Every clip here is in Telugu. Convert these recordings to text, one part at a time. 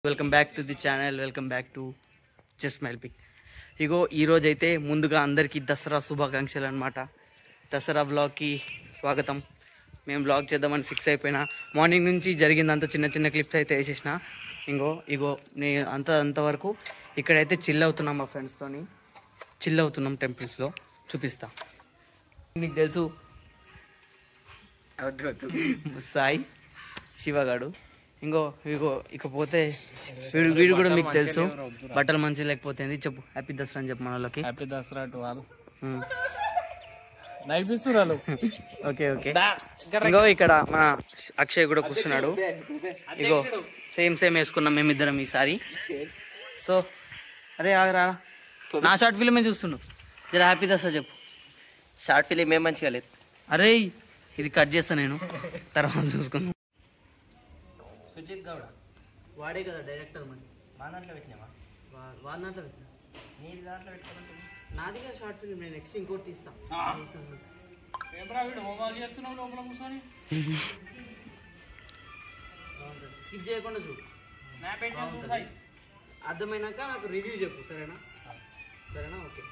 Welcome back to the channel. Welcome back to just smile pic. ఇగో ఈరోజు అయితే ముందుగా అందరికీ దసరా శుభాకాంక్షలు అనమాట. దసరా బ్లాగ్కి స్వాగతం. మేము బ్లాగ్ చేద్దామని ఫిక్స్ అయిపోయినా. మార్నింగ్ నుంచి జరిగిందంతా చిన్న చిన్న క్లిప్స్ అయితే వేసేసిన. ఇగో నేను అంతవరకు ఇక్కడైతే చిల్ అవుతున్నాం, మా ఫ్రెండ్స్తోని చిల్ అవుతున్నాం టెంపుల్స్లో. చూపిస్తా. మీకు తెలుసు సాయి శివగాడు. ఇగో ఇకపోతే వీడు కూడా మీకు తెలుసు. బట్టలు మంచి లేకపోతే చెప్పు. హ్యాపీ దసరా అని చెప్పు మన వాళ్ళకి. Happy Dasara to all. Okay ఇంకో ఇక్కడ మన అక్షయ్ కూడా కూర్చున్నాడు. ఇగో సేమ్ వేసుకున్నాం మేమిద్దరం ఈసారి. సో అరే ఆగరా, నా షార్ట్ ఫిల్మే చూస్తున్నాడు. జర హ్యాపీ దసరా చెప్పు. షార్ట్ ఫిలిం ఏం మంచిగా లేదు. అరే ఇది కట్ చేస్తా నేను, తర్వాత చూసుకున్నాను. సుజిత్ గౌడ వాడే కదా డైరెక్టర్. మరి మా దాంట్లో పెట్టినావా? వాళ్ళ దాంట్లో పెట్టినా. నీ దాంట్లో పెట్టుకోమంటే నాదిగా షార్ట్ ఫిల్మ్, నేను నెక్స్ట్ ఇంకోటి తీస్తా. స్కిప్ చేయకుండా చూడు. అర్థమైనాక నాకు రివ్యూ చెప్పు. సరేనా? ఓకే.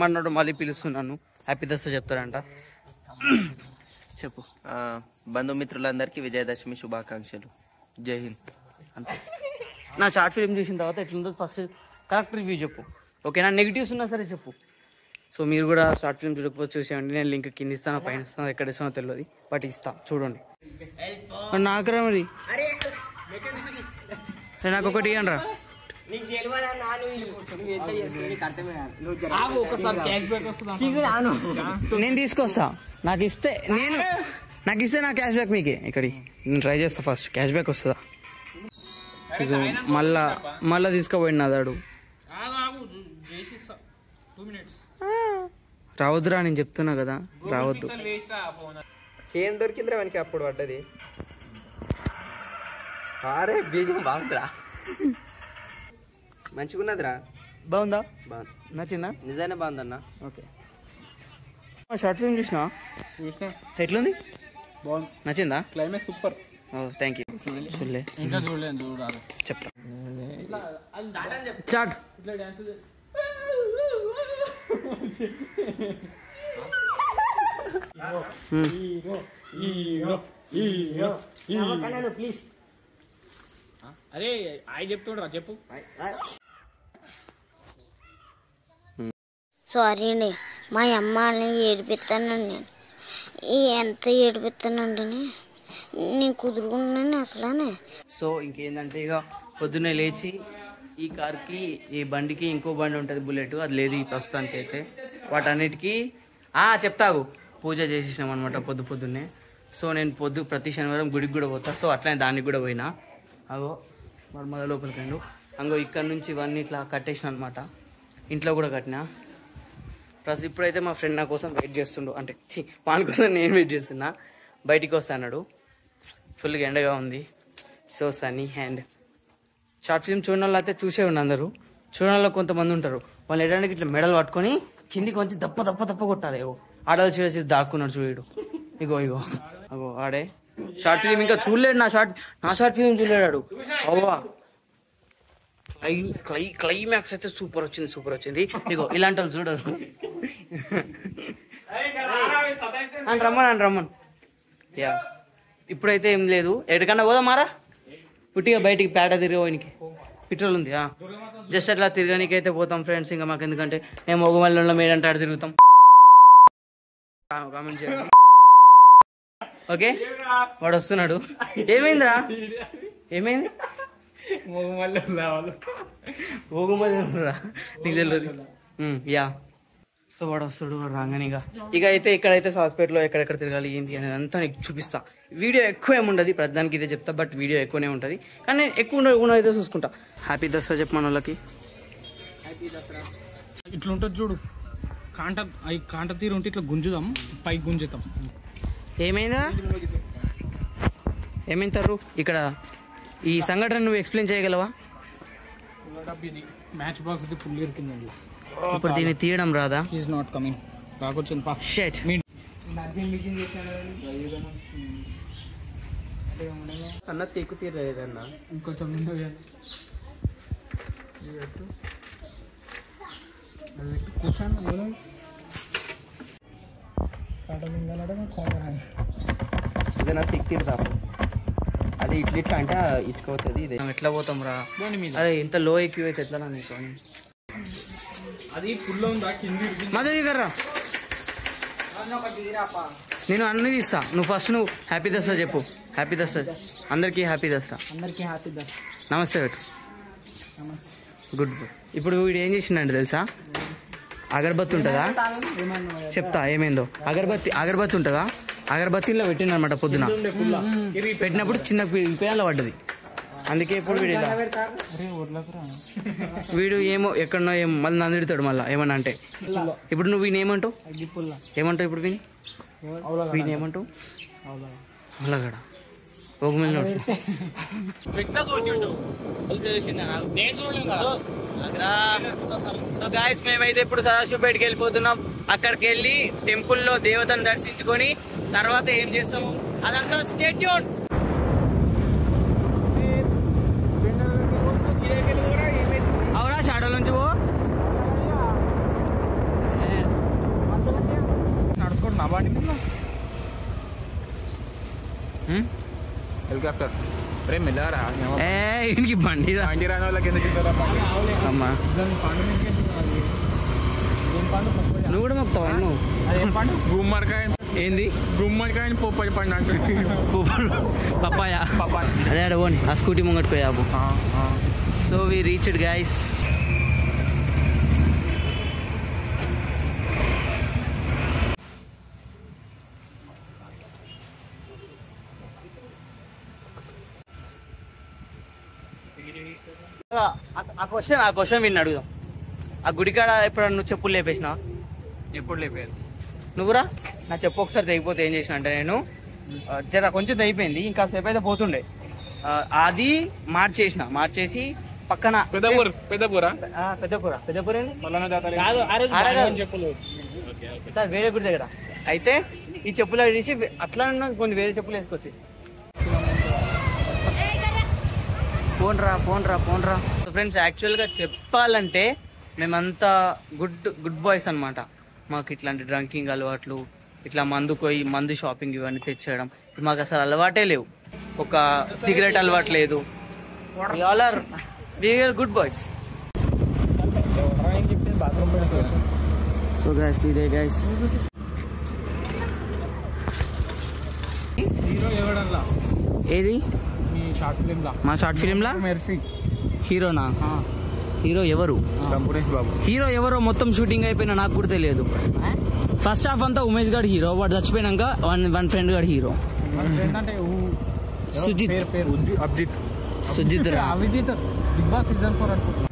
మన్నాడు మళ్ళీ పిలుస్తున్నాను. హ్యాపీ దసరా చెప్తారంట. చెప్పు. బంధుమిత్రులందరికీ విజయదశమి శుభాకాంక్షలు. జై హింద్. అంతే. నా షార్ట్ ఫిల్మ్ చూసిన తర్వాత ఎట్లుందో ఫస్ట్ కరెక్ట్ రివ్యూ చెప్పు. ఓకేనా? నెగిటివ్స్ ఉన్నా సరే చెప్పు. సో మీరు కూడా షార్ట్ ఫిల్మ్ చూడకపోతే చూసేయండి. నేను లింక్ కింద ఇస్తాను, పైన ఇస్తాను, ఎక్కడ ఇస్తానో తెలియదు, బట్ ఇస్తా చూడండి. నాకురా మరి నాకు ఒకటి ఇవ్వండి రా. నేను తీసుకొస్తా. నాకు ఇస్తే నా క్యాష్ బ్యాక్ మీకే. ఇక్కడ నేను ట్రై చేస్తా. ఫస్ట్ క్యాష్ బ్యాక్ వస్తుందా మళ్ళా తీసుకోపోయిన అదాడు. రావద్దురా, నేను చెప్తున్నా కదా రావద్దు. చేయం దొరికిందిరా మనకి అప్పుడు పడ్డది. అరే బీజం బాగుందిరా, మంచిగున్నదిరా. బాగుందా? బాగుంది. నచ్చిందా? నిజానే బాగుందన్న. ఓకే. షార్ట్ ఫిల్మ్ చూసినా ఎట్లుంది? బాగుంది. నచ్చిందా? Climax super. Thank you. ఇంకా చూడలేదు, చూడాలి. చెప్తా. Chat please. అరే అయి చెప్తుండ్రా, చెప్పు. సారీ అండి, మా అమ్మని ఏడిపిస్తానండి. నేను ఎంత ఏడిపిస్తానండి, నేను కుదురుకున్నాను అసలు. సో ఇంకేందంటే ఇక పొద్దున్నే లేచి ఈ కార్కి ఈ బండికి ఇంకో బండి ఉంటుంది బుల్లెట్, అది లేదు ఈ ప్రస్తుతానికి అయితే. వాటన్నిటికీ చెప్తాగు పూజ చేసేసినాం అనమాట పొద్దున్నే. సో నేను ప్రతి శనివారం గుడికి కూడా పోతా. సో అట్లనే దానికి కూడా పోయినా. అగో మరి మొదల లోపలికి అండు. అంగో ఇక్కడ నుంచి ఇవన్నీ ఇట్లా కట్టేసిన అనమాట. ఇంట్లో కూడా కట్టినా. ప్లస్ ఇప్పుడైతే మా ఫ్రెండ్ నా కోసం వెయిట్ చేస్తుండు. అంటే వాని కోసం నేను వెయిట్ చేస్తున్నా. బయటికి వస్తాడు. ఫుల్గా ఎండగా ఉంది. So Sunny hand. Short film చూడని వాళ్ళు అయితే చూసే ఉండి అందరూ. చూడని వాళ్ళు కొంతమంది ఉంటారు, వాళ్ళు ఎడడానికి ఇట్లా మెడల్ పట్టుకొని కిందికి వచ్చి దప్ప కొట్టాలి. ఆడలు చేసి దాక్కున్నాడు చూడు. ఇగో అగో ఆడే షార్ట్ ఫిల్మ్ ఇంకా చూడలేడు. నా షార్ట్ ఫిల్మ్ చూడలేడు. అవ్వా క్లైమాక్స్ అయితే సూపర్ వచ్చింది. ఇగో ఇలాంటి వాళ్ళు చూడరు. రమ్మన్. యా ఇప్పుడైతే ఏం లేదు. ఎక్కడికన్నా పోదా మారా పుట్టిగా బయటికి పేట తిరిగేవానికి పెట్రోల్ ఉంది. జస్ట్ అట్లా తిరగడానికి అయితే పోతాం ఫ్రెండ్స్. ఇంకా మాకు ఎందుకంటే మేము మొగమల్లిలో మేడంటే ఆడ తిరుగుతాం. కామెంట్ చేయండి. ఓకే, వాడు వస్తున్నాడు. ఏమైందిరా? ఏమైంది? మొగమల్లిరా నీకు తెలియదు. యా సో వాడు వస్తాడు. వాడు రాగానే ఇక అయితే ఇక్కడైతే హాస్పిటల్లో ఎక్కడెక్కడ తిరగాలి ఏంటి అనేది అంతా నీకు చూపిస్తా. వీడియో ఎక్కువ ఏముండదు, ప్రతిదానికి ఇదే చెప్తా, బట్ వీడియో ఎక్కువనే ఉంటుంది. కానీ నేను ఎక్కువ అయితే చూసుకుంటా. హ్యాపీ దసరా చెప్పు మన వాళ్ళకి. హ్యాపీ దసరా. ఇట్లుంటుంది చూడు, కాంట తీరు ఉంటే ఇట్లా గుంజుదాం, పైకి గుంజుతాం. ఏమైంటారు ఇక్కడ ఈ సంఘటన నువ్వు ఎక్స్ప్లెయిన్ చేయగలవా? మ్యాచ్ బాక్స్ ఫుల్ ఇరికిందండి. ఇప్పుడు దీన్ని తీయడం రాదా? Is not coming. రాకొచ్చింది. సన్న సీకు తీరలేదన్న. ఇంకొంచెం ముందు కూర్చోండి. ఇక నా సీకు తీరుదా అది ఇట్లా ఇట్లా అంటే ఇచ్చుకోతుంది. ఇది మనం ఎట్లా పోతాం రా? బండి మీద అదే ఇంత లో ఎక్కువ వేసి ఎట్లా నీకు అది ఫుల్ ఉందా కింది మదర్ దగ్గర నేను అన్ని తీస్తా. నువ్వు ఫస్ట్ నువ్వు హ్యాపీ దసరా చెప్పు. హ్యాపీ దసరా అందరికీ హ్యాపీ దసరా. అందరికీ హ్యాపీ దసరా. నమస్తే పెట్టు. గుడ్. ఇప్పుడు వీడు ఏం చేసిండంటే తెలుసా, అగరబత్తి ఉంటుందా చెప్తా ఏమైందో. అగరబత్తి ఉంటుందా, అగరబత్తిలో పెట్టిండు అనమాట పొద్దున. పెట్టినప్పుడు చిన్న పిల్లల పడ్డది. అందుకే ఇప్పుడు వీడు ఏమో ఎక్కడనో ఏమో మళ్ళీ నన్ను తిడతాడు మళ్ళీ ఏమన్నా అంటే. ఇప్పుడు నువ్వు వీని ఏమంటావు? ఏమంటావు ఇప్పుడు వీని ఏమంటావు? అలాగడా సో గాయస్ మేమైతే ఇప్పుడు సదాశివపేటకి వెళ్ళిపోతున్నాం. అక్కడికి వెళ్ళి టెంపుల్లో దేవతను దర్శించుకొని తర్వాత ఏం చేస్తాము అదంతా స్టే ట్యూన్. అవురా షాడో నుంచి పో నడుచుకోండి నా బండి మీద. హెలికాప్టర్ ప్రేమ్ వెళ్ళారా? ఇంటికి బండి బండి రాని వాళ్ళకి ఎందుకు అమ్మా. నువ్వు కూడా మొక్కుతావా? నువ్వు అదేం పండు? గుమ్మడికాయ. ఏంది గుమ్మడికాయని పొప్పడి పండు అంటే పప్పాయా? అదే అడగోని ఆ స్కూటీ ముంగట్టుకోయాబు. So we reached guys. ఆ క్వశ్చన్ విని అడుగుదాం. ఆ గుడికాడ ఎప్పుడన్నా నువ్వు చెప్పులు లేపేసినా? ఎప్పుడు లేపారు నువ్వురా నా చెప్పు ఒకసారి తెగిపోతే ఏం చేసిన అంటే నేను జర కొంచెం తెగిపోయింది, ఇంకా సేపు అయితే పోతుండే. అది మార్చేసి పక్కన పెద్దపూర సార్ వేరే గుడి దగ్గర అయితే ఈ చెప్పులు తీసి అట్లా కొన్ని వేరే చెప్పులు వేసుకొచ్చి పోన్రా. ఫ్రెండ్స్ యాక్చువల్గా చెప్పాలంటే మేమంతా గుడ్ బాయ్స్ అనమాట. మాకు ఇట్లాంటి డ్రంకింగ్ అలవాట్లు, ఇట్లా మందు షాపింగ్ ఇవన్నీ తెచ్చేయడం మాకు అసలు అలవాటే లేవు. ఒక సిగరెట్ అలవాటు లేదు. Good boys. సో గైస్ ఇదే గైస్ హీరో ఎవడల్లా ఏది మీ షార్ట్ ఫిలిం లా? మా షార్ట్ ఫిలింలా మెర్సీ హీరోనా? హీరో ఎవరు? సురేష్ బాబు. హీరో ఎవరో మొత్తం షూటింగ్ అయిపోయినా నాకు కూడా తెలియదు. ఫస్ట్ హాఫ్ అంతా ఉమేష్ గారు హీరో, వాడు చచ్చిపోయినాక వన్ ఫ్రెండ్ గారు హీరో. అంటే సుజిత్ సుజిత్ రా. అభిజిత్ బిగ్ బాస్ సీజన్ 4 అనుకుంటున్నా.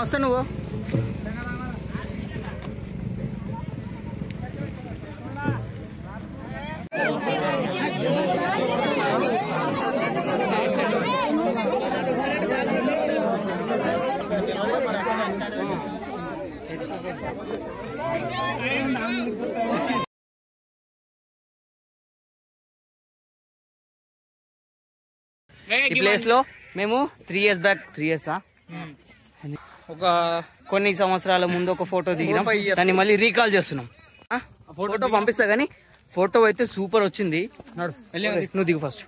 వస్తా నువ్వు. ఈ ప్లేస్ లో మేము 3 years బ్యాక్, 3 years ఒక కొన్ని సంవత్సరాల ముందు ఒక ఫోటో దిగినాం, దాన్ని మళ్ళీ రీకాల్ చేస్తున్నాం. ఫోటో పంపిస్తా కానీ ఫోటో అయితే సూపర్ వచ్చింది. నువ్వు దిగు ఫస్ట్.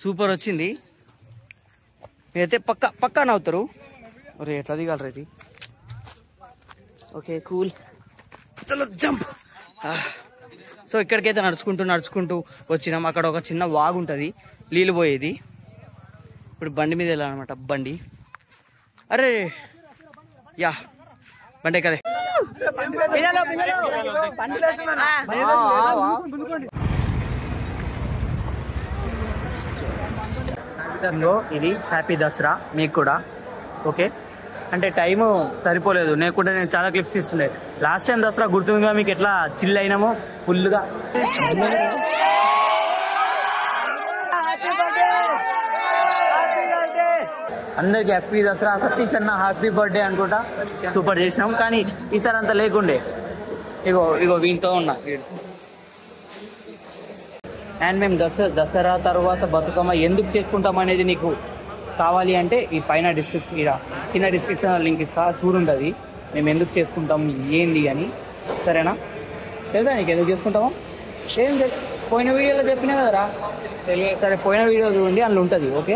సూపర్ వచ్చింది. మీరైతే పక్కా నవ్వుతారు. ఒరే ఎట్లా దిగాలి ఇది? ఓకే కూల్, చలో జంప్. సో ఇక్కడికైతే నడుచుకుంటూ వచ్చినాం. అక్కడ ఒక చిన్న వాగు ఉంటుంది, నీళ్ళు పోయేది. ఇప్పుడు బండి మీద వెళ్ళాలన్నమాట. బండి అరే యా బండి కదే ఇది హ్యాపీ దసరా మీకు కూడా. ఓకే అంటే టైము సరిపోలేదు, లేకుంటే నేను చాలా క్లిప్స్ తీస్తుండే. లాస్ట్ టైం దసరా గుర్తుందిగా మీకు, ఎట్లా చిల్ అయినామో ఫుల్గా. అందరికి హ్యాపీ దసరా. సతీష్ అన్న హ్యాపీ బర్త్డే అనుకుంటా. సూపర్ చేసినాం, కానీ ఈసారి అంత లేకుండే. ఇగో వీటితో ఉన్నా. అండ్ మేము దసరా తర్వాత బతుకమ్మ ఎందుకు చేసుకుంటాం అనేది నీకు కావాలి అంటే ఈ పైన కింద డిస్క్రిప్షన్ లింక్ ఇస్తా, చూడుంటుంది మేము ఎందుకు చేసుకుంటాం ఏంది అని. సరేనా? తెలుసా నీకు ఎందుకు చేసుకుంటామో? ఏం పోయిన వీడియోలో చెప్పినా కదరా. సరే, పోయిన వీడియో చూడండి, అందులో ఉంటుంది. ఓకే,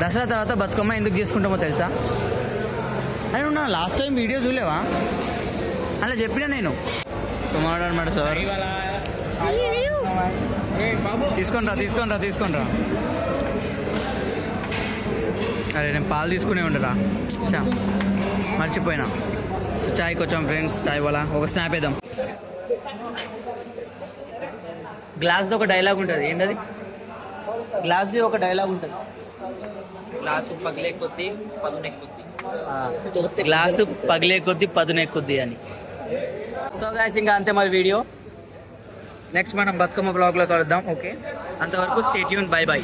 దసరా తర్వాత బతుకమ్మ ఎందుకు చేసుకుంటామో తెలుసా? అని ఉన్నా లాస్ట్ టైం వీడియో చూడలేవా? అలా చెప్పినా నేను. సుమారు అనమాట సార్. తీసుకొనిరా. అరే నేను పాలు తీసుకునే ఉండరా, మర్చిపోయినా. సో చాయ్కి వచ్చాం ఫ్రెండ్స్. చాయ్ వాళ్ళ ఒక స్నాప్ వేద్దాం. గ్లాస్ది ఒక డైలాగ్ ఉంటుంది. ఏంటది? గ్లాస్ది ఒక డైలాగ్ ఉంటుంది. గ్లాసు పగిలే కొద్దీ పదునెక్కుద్ది. గ్లాసు పగిలే కొద్దీ పదునెక్కుద్ది అని. సో గాయ్స్, ఇంకా అంతే మరి వీడియో. నెక్స్ట్ మనం బతుకమ్మ బ్లాగ్లో కలుద్దాం. ఓకే, అంతవరకు స్టే ట్యూన్. బై.